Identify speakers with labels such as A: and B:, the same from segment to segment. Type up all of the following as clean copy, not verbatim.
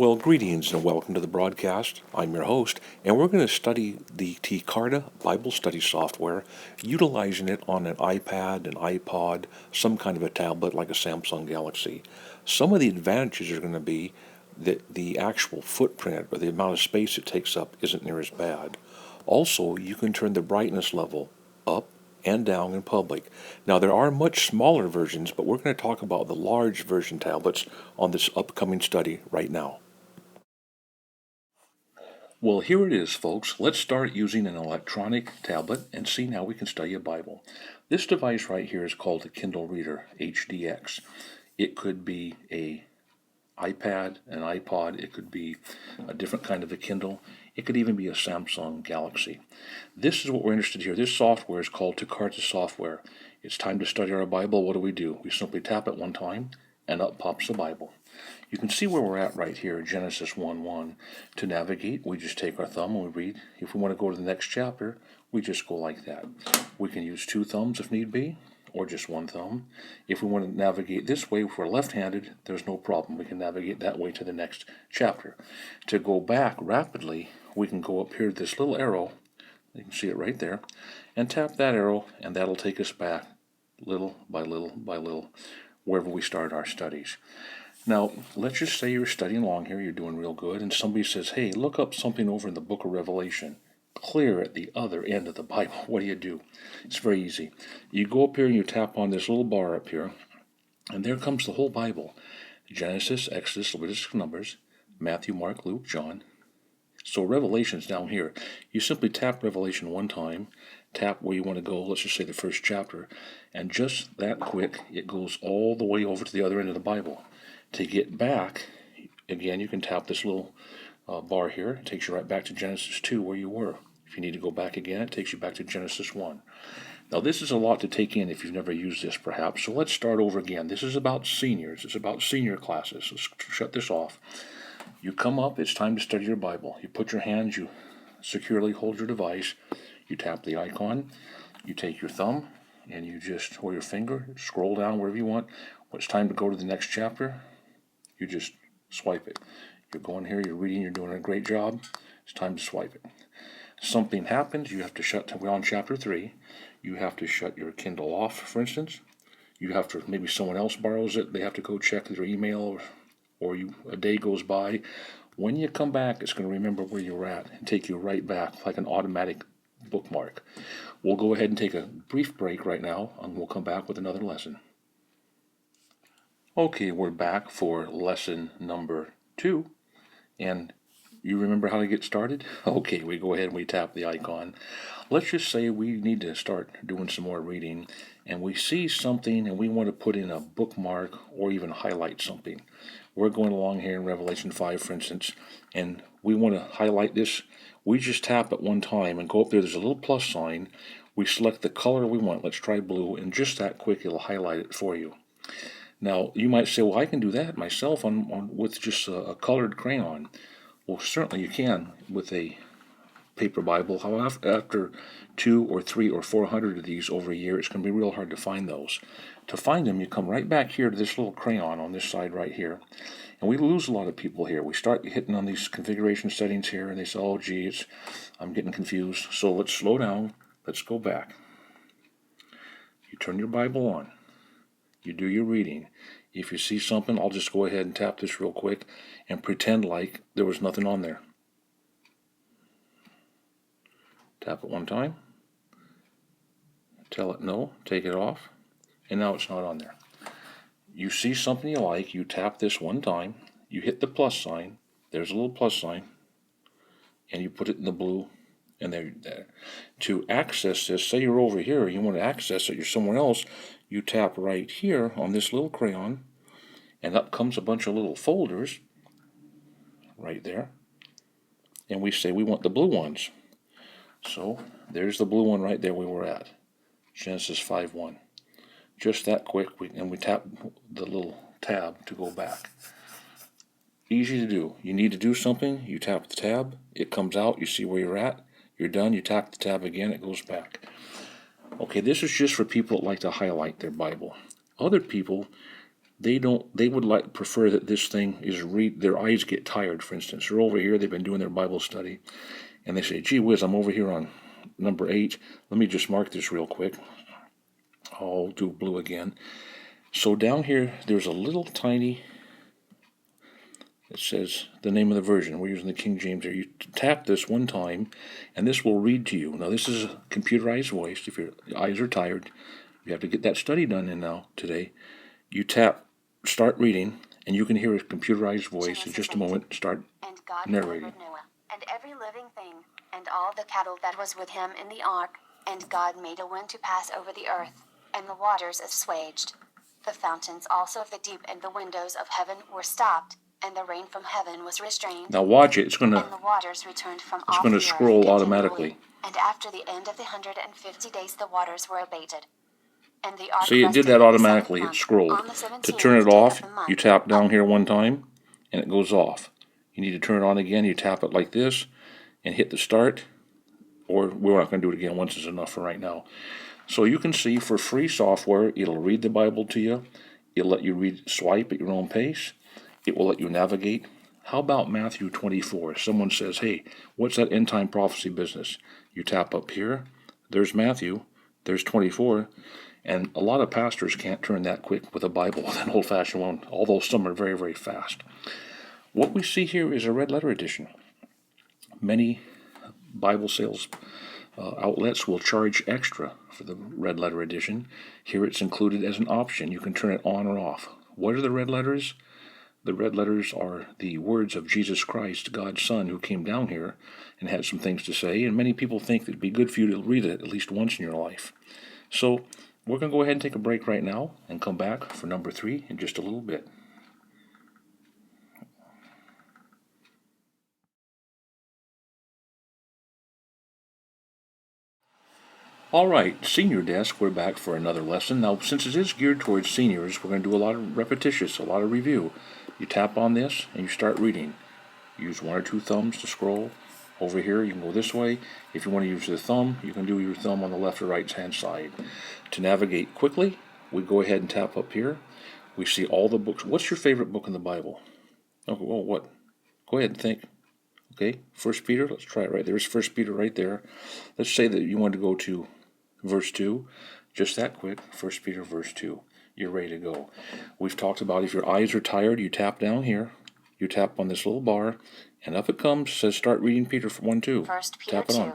A: Well, greetings and welcome to the broadcast. I'm your host, and we're going to study the Tecarta Bible study software, utilizing it on an iPad, an iPod, some kind of a tablet like a Samsung Galaxy. Some of the advantages are going to be that the actual footprint or the amount of space it takes up isn't near as bad. Also, you can turn the brightness level up and down in public. Now, there are much smaller versions, but we're going to talk about the large version tablets on this upcoming study right now. Well, here it is, folks. Let's start using an electronic tablet and see how we can study a Bible. This device right here is called a Kindle Reader HDX. It could be an iPad, an iPod, it could be a different kind of a Kindle, it could even be a Samsung Galaxy. This is what we're interested in here. This software is called Tecarta software. It's time to study our Bible. What do? We simply tap it one time and up pops the Bible. You can see where we're at right here, Genesis 1:1. To navigate, we just take our thumb and we read. If we want to go to the next chapter, we just go like that. We can use two thumbs if need be, or just one thumb. If we want to navigate this way, if we're left-handed, there's no problem. We can navigate that way to the next chapter. To go back rapidly, we can go up here to this little arrow, you can see it right there, and tap that arrow, and that'll take us back little by little by little, wherever we start our studies. Now, let's just say you're studying along here, you're doing real good, and somebody says, hey, look up something over in the book of Revelation, clear at the other end of the Bible. What do? It's very easy. You go up here and you tap on this little bar up here, and there comes the whole Bible. Genesis, Exodus, Leviticus, Numbers, Matthew, Mark, Luke, John. So Revelation's down here. You simply tap Revelation one time, tap where you want to go, let's just say the first chapter, and just that quick, it goes all the way over to the other end of the Bible. To get back, again, you can tap this little bar here. It takes you right back to Genesis 2 where you were. If you need to go back again, it takes you back to Genesis 1. Now, this is a lot to take in if you've never used this, perhaps. So let's start over again. This is about seniors. It's about senior classes. Let's shut this off. You come up. It's time to study your Bible. You put your hands, you securely hold your device. You tap the icon. You take your thumb, and you just, or your finger, scroll down wherever you want. When it's time to go to the next chapter, you just swipe it. You're going here, you're reading, you're doing a great job. It's time to swipe it. Something happens, you have to shut, we're on chapter 3. You have to shut your Kindle off, for instance. You have to, maybe someone else borrows it, they have to go check their email, or a day goes by. When you come back, it's going to remember where you're at and take you right back like an automatic bookmark. We'll go ahead and take a brief break right now, and we'll come back with another lesson. Okay, we're back for lesson number 2, and you remember how to get started? Okay, we go ahead and we tap the icon. Let's just say we need to start doing some more reading, and we see something and we want to put in a bookmark or even highlight something. We're going along here in Revelation 5, for instance, and we want to highlight this. We just tap it one time and go up there. There's a little plus sign. We select the color we want. Let's try blue, and just that quick, it'll highlight it for you. Now, you might say, well, I can do that myself with just a colored crayon. Well, certainly you can with a paper Bible. However, after 200 or 300 or 400 of these over a year, it's going to be real hard to find those. To find them, you come right back here to this little crayon on this side right here. And we lose a lot of people here. We start hitting on these configuration settings here, and they say, oh, gee, I'm getting confused. So let's slow down. Let's go back. You turn your Bible on. You do your reading. If you see something, I'll just go ahead and tap this real quick and pretend like there was nothing on there. Tap it one time. Tell it no, take it off, and now it's not on there. You see something you like, you tap this one time, you hit the plus sign, there's a little plus sign, and you put it in the blue, and there. To access this, say you're over here, you want to access it, you're somewhere else, you tap right here on this little crayon, and up comes a bunch of little folders right there, and we say we want the blue ones. So there's the blue one right there we were at, Genesis 5:1. Just that quick, and we tap the little tab to go back. Easy to do. You need to do something, you tap the tab, it comes out, you see where you're at, you're done, you tap the tab again, it goes back. Okay, this is just for people that like to highlight their Bible. Other people They would prefer that this thing is their eyes get tired, for instance. They're over here, they've been doing their Bible study, and they say, gee whiz, I'm over here on number 8. Let me just mark this real quick. I'll do blue again. So down here, there's a little tiny, it says the name of the version. We're using the King James here. You tap this one time, and this will read to you. Now, this is a computerized voice. If your eyes are tired, you have to get that study done in now today. You tap start reading, and you can hear a computerized voice in just a moment start narrating.
B: Noah, and every living thing, and all the cattle that was with him in the ark, and God made a wind to pass over the earth, and the waters assuaged. The fountains also of the deep and the windows of heaven were stopped, and the rain from heaven was restrained.
A: Now watch it.
B: And the waters returned from off
A: going to
B: the
A: scroll
B: earth
A: automatically.
B: And after the end of the 150 days the waters were abated. And the ark
A: See, it did that automatically. It scrolled. To turn it off, you tap down here one time, and it goes off. You need to turn it on again. You tap it like this, and hit the start. Or we're not going to do it again. Once is enough for right now. So you can see for free software, it'll read the Bible to you. It'll let you swipe at your own pace. It will let you navigate. How about Matthew 24? Someone says, hey, what's that end time prophecy business? You tap up here. There's Matthew. There's 24. And a lot of pastors can't turn that quick with a Bible, an old-fashioned one, although some are very, very fast. What we see here is a red letter edition. Many Bible sales outlets will charge extra for the red letter edition. Here it's included as an option. You can turn it on or off. What are the red letters? The red letters are the words of Jesus Christ, God's Son, who came down here and had some things to say, and many people think it'd be good for you to read it at least once in your life. So we're going to go ahead and take a break right now and come back for number 3 in just a little bit. All right, Senior Desk, we're back for another lesson. Now, since it is geared towards seniors, we're going to do a lot of repetitious, a lot of review. You tap on this and you start reading. Use 1 or 2 thumbs to scroll. Over here, you can go this way. If you want to use the thumb, you can do your thumb on the left or right-hand side. To navigate quickly, we go ahead and tap up here. We see all the books. What's your favorite book in the Bible? Oh, well, what? Go ahead and think. Okay, 1 Peter, let's try it right there. There's 1 Peter right there. Let's say that you want to go to verse 2, just that quick, 1 Peter verse 2. You're ready to go. We've talked about if your eyes are tired, you tap down here, you tap on this little bar, and up it comes, says start reading Peter 1:2.
B: 1 Peter 2.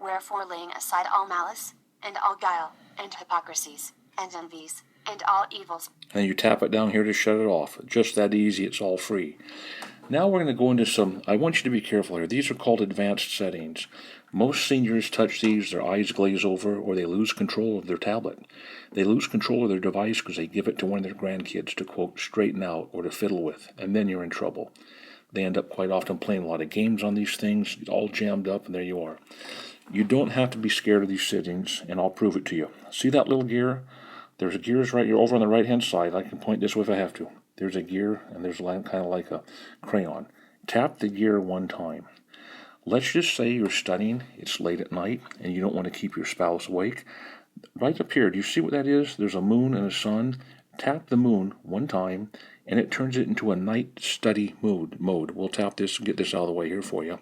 B: Wherefore laying aside all malice, and all guile, and hypocrisies, and envies, and all evils.
A: And you tap it down here to shut it off. Just that easy, it's all free. Now we're going to go into some, I want you to be careful here. These are called advanced settings. Most seniors touch these, their eyes glaze over, or they lose control of their tablet. They lose control of their device because they give it to one of their grandkids to, quote, straighten out or to fiddle with, and then you're in trouble. They end up quite often playing a lot of games on these things, all jammed up, and there you are. You don't have to be scared of these settings, and I'll prove it to you. See that little gear? There's gears right here over on the right-hand side. I can point this way if I have to. There's a gear, and there's kind of like a crayon. Tap the gear one time. Let's just say you're studying, it's late at night, and you don't want to keep your spouse awake. Right up here, do you see what that is? There's a moon and a sun. Tap the moon one time, and it turns it into a night study mode. We'll tap this and get this out of the way here for you.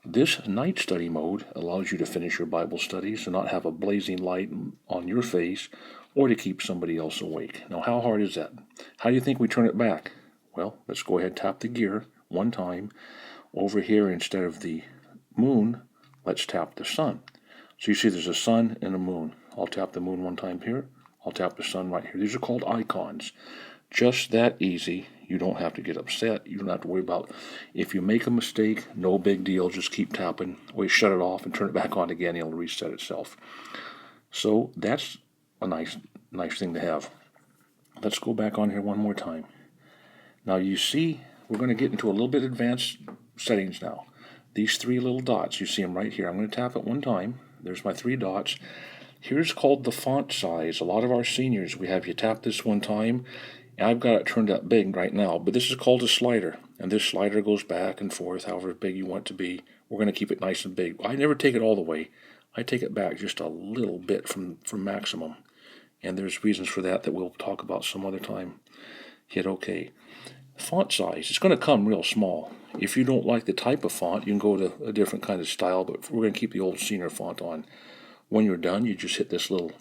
A: This night study mode allows you to finish your Bible studies and not have a blazing light on your face or to keep somebody else awake. Now, how hard is that? How do you think we turn it back? Well, let's go ahead and tap the gear one time. Over here, instead of the moon, let's tap the sun. So you see there's a sun and a moon. I'll tap the moon one time here. I'll tap the sun right here. These are called icons. Just that easy. You don't have to get upset. You don't have to worry about if you make a mistake, no big deal. Just keep tapping. Or you shut it off and turn it back on again. It'll reset itself. So that's a nice thing to have. Let's go back on here one more time. Now you see, we're going to get into a little bit advanced settings now. These 3 little dots, you see them right here. I'm going to tap it one time. There's my 3 dots. Here's called the font size. A lot of our seniors, we have you tap this one time. And I've got it turned up big right now, but this is called a slider. And this slider goes back and forth, however big you want it to be. We're going to keep it nice and big. I never take it all the way. I take it back just a little bit from maximum. and there's reasons for that we'll talk about some other time. Hit OK. Font size, it's going to come real small. If you don't like the type of font, you can go to a different kind of style, but we're going to keep the old senior font on. When you're done, you just hit this little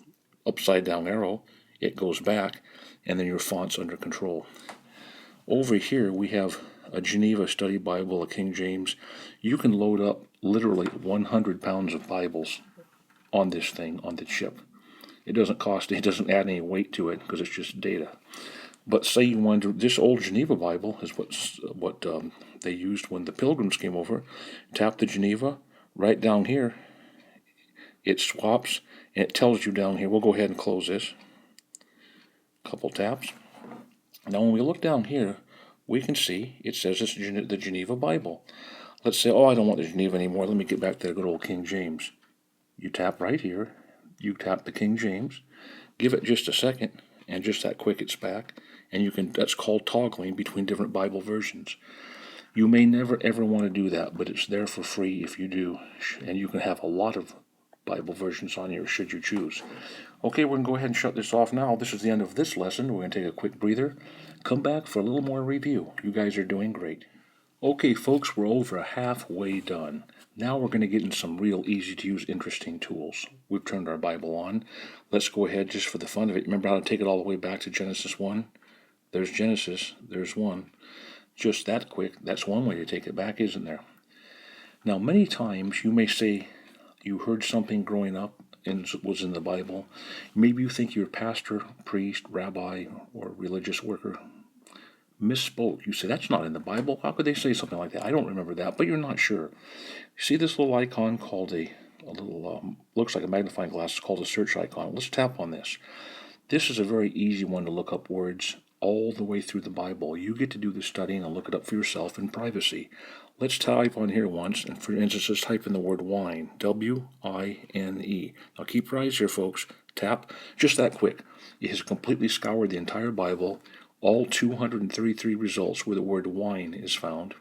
A: upside down arrow, it goes back, and then your font's under control. Over here we have a Geneva Study Bible, a King James. You can load up literally 100 pounds of Bibles on this thing, on the chip. It doesn't add any weight to it because it's just data. But say you wanted to, this old Geneva Bible is what they used when the Pilgrims came over. Tap the Geneva, right down here, it swaps, and it tells you down here. We'll go ahead and close this. Couple taps. Now when we look down here, we can see it says it's the Geneva Bible. Let's say, I don't want the Geneva anymore. Let me get back to the good old King James. You tap right here. You tap the King James. Give it just a second, and just that quick it's back. And that's called toggling between different Bible versions. You may never ever want to do that, but it's there for free if you do. And you can have a lot of Bible versions on here should you choose. Okay, we're going to go ahead and shut this off now. This is the end of this lesson. We're going to take a quick breather. Come back for a little more review. You guys are doing great. Okay, folks, we're over halfway done. Now we're going to get in some real easy-to-use, interesting tools. We've turned our Bible on. Let's go ahead just for the fun of it. Remember how to take it all the way back to Genesis 1? There's Genesis. There's 1. Just that quick. That's one way to take it back, isn't there? Now, many times you may say you heard something growing up and was in the Bible. Maybe you think your pastor, priest, rabbi, or religious worker misspoke. You say, that's not in the Bible. How could they say something like that? I don't remember that, but you're not sure. You see this little icon called looks like a magnifying glass. It's called a search icon. Let's tap on this. This is a very easy one to look up words all the way through the Bible. You get to do the studying and look it up for yourself in privacy. Let's type on here once, and for instance, let's type in the word wine, W-I-N-E. Now keep your eyes here, folks. Tap, just that quick. It has completely scoured the entire Bible, all 233 results where the word wine is found.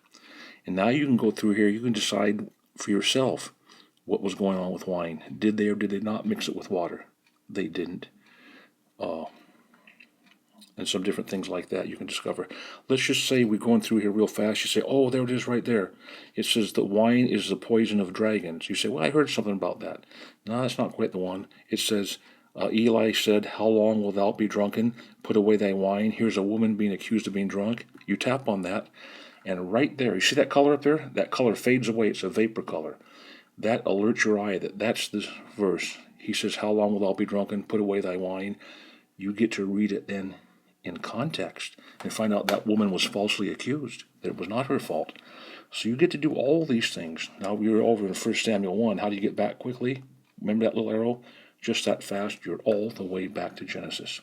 A: And now you can go through here, you can decide for yourself what was going on with wine. Did they or did they not mix it with water? They didn't. And some different things like that you can discover. Let's just say we're going through here real fast. You say, there it is right there. It says that wine is the poison of dragons. You say, I heard something about that. No, that's not quite the one. It says, Eli said, how long wilt thou be drunken? Put away thy wine. Here's a woman being accused of being drunk. You tap on that, and right there, you see that color up there? That color fades away. It's a vapor color. That alerts your eye that that's the verse. He says, how long wilt thou be drunken? Put away thy wine. You get to read it then in context and find out that woman was falsely accused, that it was not her fault. So you get to do all these things. Now we're over in 1 Samuel 1. How do you get back quickly? Remember that little arrow? Just that fast, you're all the way back to Genesis.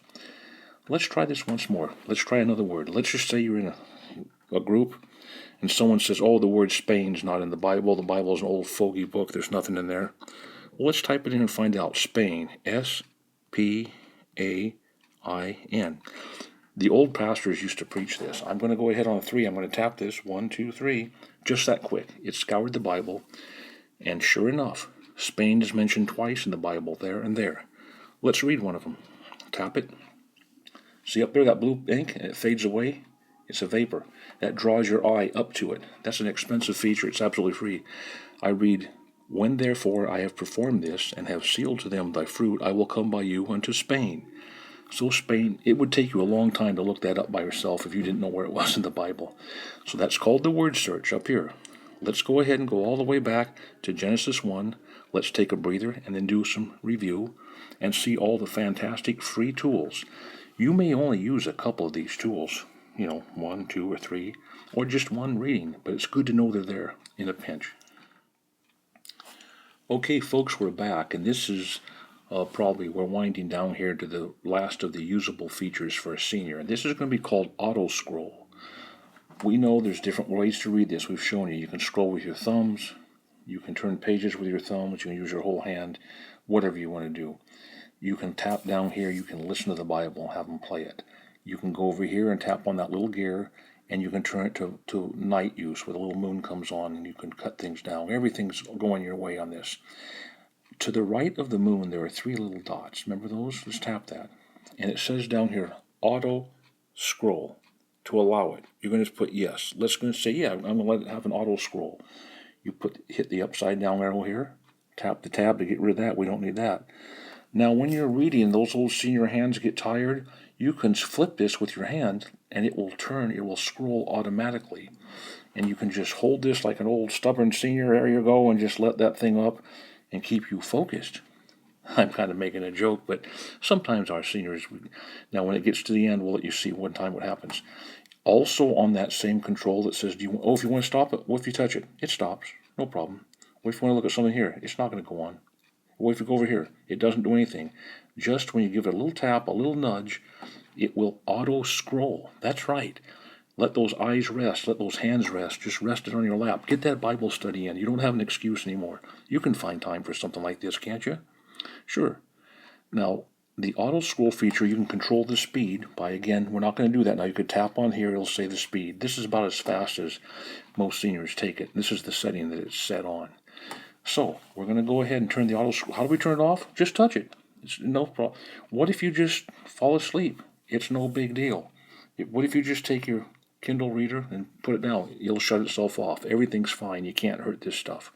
A: Let's try this once more. Let's try another word. Let's just say you're in a group and someone says, the word Spain's not in the Bible. The Bible is an old fogey book. There's nothing in there. Well, let's type it in and find out. Spain. S-P-A-I-N. The old pastors used to preach this. I'm going to go ahead on 3. I'm going to tap this. 1, 2, 3. Just that quick. It scoured the Bible. And sure enough, Spain is mentioned twice in the Bible, there and there. Let's read one of them. Tap it. See up there, that blue ink, and it fades away? It's a vapor. That draws your eye up to it. That's an expensive feature. It's absolutely free. I read, when therefore I have performed this, and have sealed to them thy fruit, I will come by you unto Spain. So Spain, it would take you a long time to look that up by yourself if you didn't know where it was in the Bible. So that's called the word search up here. Let's go ahead and go all the way back to Genesis 1. Let's take a breather and then do some review and see all the fantastic free tools. You may only use a couple of these tools, 1, 2, or 3, or just one reading, but it's good to know they're there in a pinch. Okay, folks, we're back, and this is we're winding down here to the last of the usable features for a senior. And this is going to be called auto scroll. We know there's different ways to read this. We've shown you. You can scroll with your thumbs. You can turn pages with your thumbs. You can use your whole hand. Whatever you want to do. You can tap down here. You can listen to the Bible and have them play it. You can go over here and tap on that little gear, and you can turn it to night use where the little moon comes on, and you can cut things down. Everything's going your way on this. To the right of the moon, there are 3 little dots. Remember those? Let's tap that. and it says down here, auto scroll. To allow it, you're going to put yes. Let's going to say, yeah, I'm going to let it have an auto scroll. You hit the upside down arrow here, tap the tab to get rid of that. We don't need that. Now, when you're reading, those old senior hands get tired, you can flip this with your hand, and it will scroll automatically. And you can just hold this like an old stubborn senior, there you go, and just let that thing up and keep you focused. I'm kind of making a joke, but sometimes our seniors, now when it gets to the end, we'll let you see one time what happens. Also on that same control that says, if you want to stop it, what if you touch it? It stops, no problem. What if you want to look at something here? It's not going to go on. What if you go over here? It doesn't do anything. Just when you give it a little tap, a little nudge, it will auto scroll. That's right. Let those eyes rest. Let those hands rest. Just rest it on your lap. Get that Bible study in. You don't have an excuse anymore. You can find time for something like this, can't you? Sure. Now, the auto scroll feature, you can control the speed by, again, we're not going to do that now. You could tap on here, it'll say the speed. This is about as fast as most seniors take it. This is the setting that it's set on. So, we're going to go ahead and turn the auto scroll. How do we turn it off? Just touch it. It's no problem. What if you just fall asleep? It's no big deal. What if you just take your Kindle reader and put it down? It'll shut itself off. Everything's fine. You can't hurt this stuff.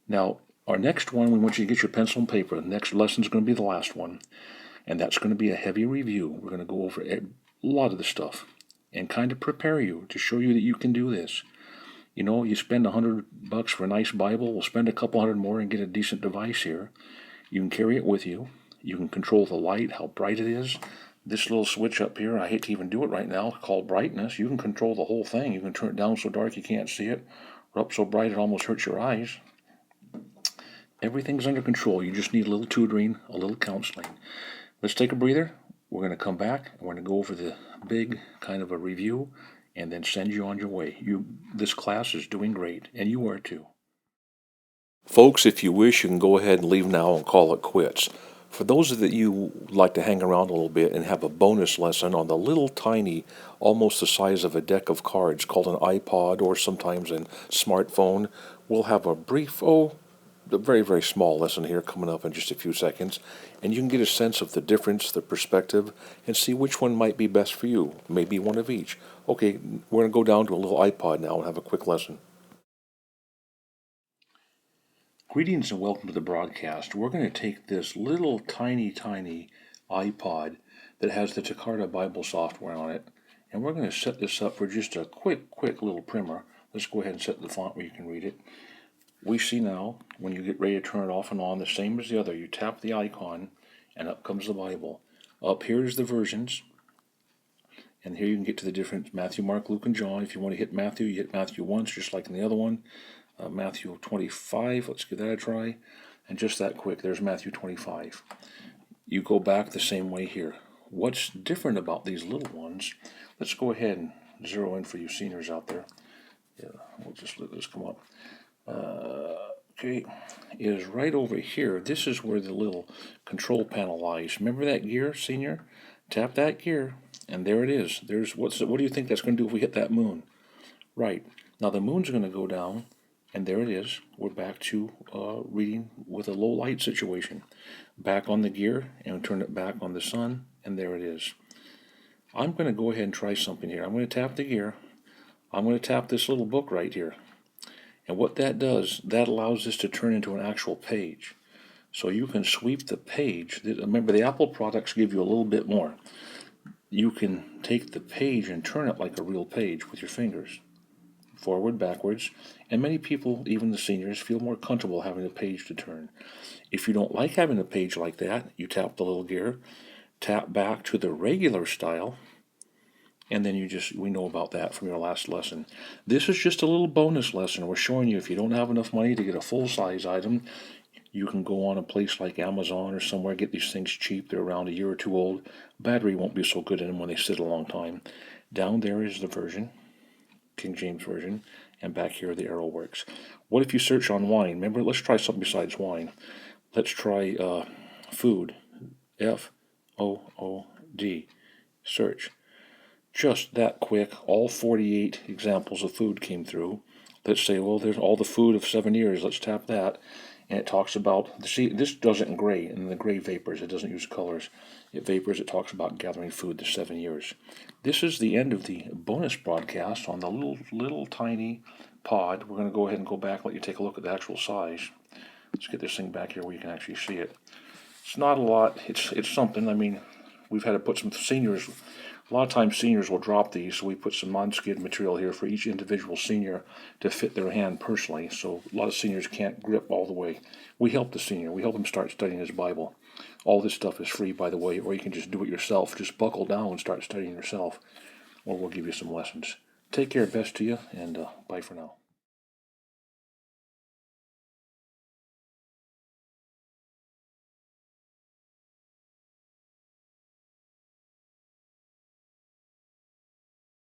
A: Now, our next one, we want you to get your pencil and paper. The next lesson is going to be the last one, and that's going to be a heavy review. We're going to go over a lot of the stuff and kind of prepare you to show you that you can do this. You know, you spend $100 for a nice Bible, we'll spend a couple hundred more and get a decent device here. You can carry it with you. You can control the light, how bright it is. This little switch up here, I hate to even do it right now, called brightness. You can control the whole thing. You can turn it down so dark you can't see it, or up so bright it almost hurts your eyes. Everything's under control. You just need a little tutoring, a little counseling. Let's take a breather. We're going to come back and we're going to go over the big kind of a review and then send you on your way. This class is doing great, and you are too. Folks, if you wish, you can go ahead and leave now and call it quits. For those of you like to hang around a little bit and have a bonus lesson on the little tiny, almost the size of a deck of cards called an iPod or sometimes a smartphone, we'll have a brief, a very, very small lesson here coming up in just a few seconds, and you can get a sense of the difference, the perspective, and see which one might be best for you. Maybe one of each. Okay, we're going to go down to a little iPod now and have a quick lesson. Greetings and welcome to the broadcast. We're going to take this little tiny iPod that has the Tecarta Bible software on it, and we're going to set this up for just a quick little primer. Let's go ahead and set the font where you can read it. We see now, when you get ready to turn it off and on, the same as the other. You tap the icon, and up comes the Bible. Up here is the versions, and here you can get to the different Matthew, Mark, Luke, and John. If you want to hit Matthew, you hit Matthew once, just like in the other one. Matthew 25, let's give that a try. And just that quick, there's Matthew 25. You go back the same way here. What's different about these little ones? Let's go ahead and zero in for you seniors out there. Yeah, we'll just let this come up. Okay, is right over here. This is where the little control panel lies. Remember that gear, senior? Tap that gear, and there it is. What do you think that's going to do if we hit that moon? Right. Now the moon's going to go down, and there it is. We're back to reading with a low light situation. Back on the gear, and turn it back on the sun, and there it is. I'm going to go ahead and try something here. I'm going to tap the gear. I'm going to tap this little book right here. And what that does, that allows this to turn into an actual page. So you can sweep the page. Remember, the Apple products give you a little bit more. You can take the page and turn it like a real page with your fingers. Forward, backwards. And many people, even the seniors, feel more comfortable having a page to turn. If you don't like having a page like that, you tap the little gear, tap back to the regular style, and then we know about that from your last lesson. This is just a little bonus lesson. We're showing you if you don't have enough money to get a full-size item, you can go on a place like Amazon or somewhere, get these things cheap. They're around a year or two old. Battery won't be so good in them when they sit a long time. Down there is the version, King James Version, and back here the arrow works. What if you search on wine? Remember, let's try something besides wine. Let's try food, F-O-O-D, search. Just that quick, all 48 examples of food came through. Let's say, well, there's all the food of 7 years. Let's tap that. And it talks about, see, this does it in gray, and the gray vapors. It doesn't use colors. It vapors. It talks about gathering food the 7 years. This is the end of the bonus broadcast on the little tiny pod. We're going to go ahead and go back and let you take a look at the actual size. Let's get this thing back here where you can actually see it. It's not a lot. It's something. I mean, we've had to put some seniors. A lot of times seniors will drop these, so we put some non-skid material here for each individual senior to fit their hand personally. So a lot of seniors can't grip all the way. We help the senior. We help him start studying his Bible. All this stuff is free, by the way, or you can just do it yourself. Just buckle down and start studying yourself, or we'll give you some lessons. Take care. Best to you, and bye for now.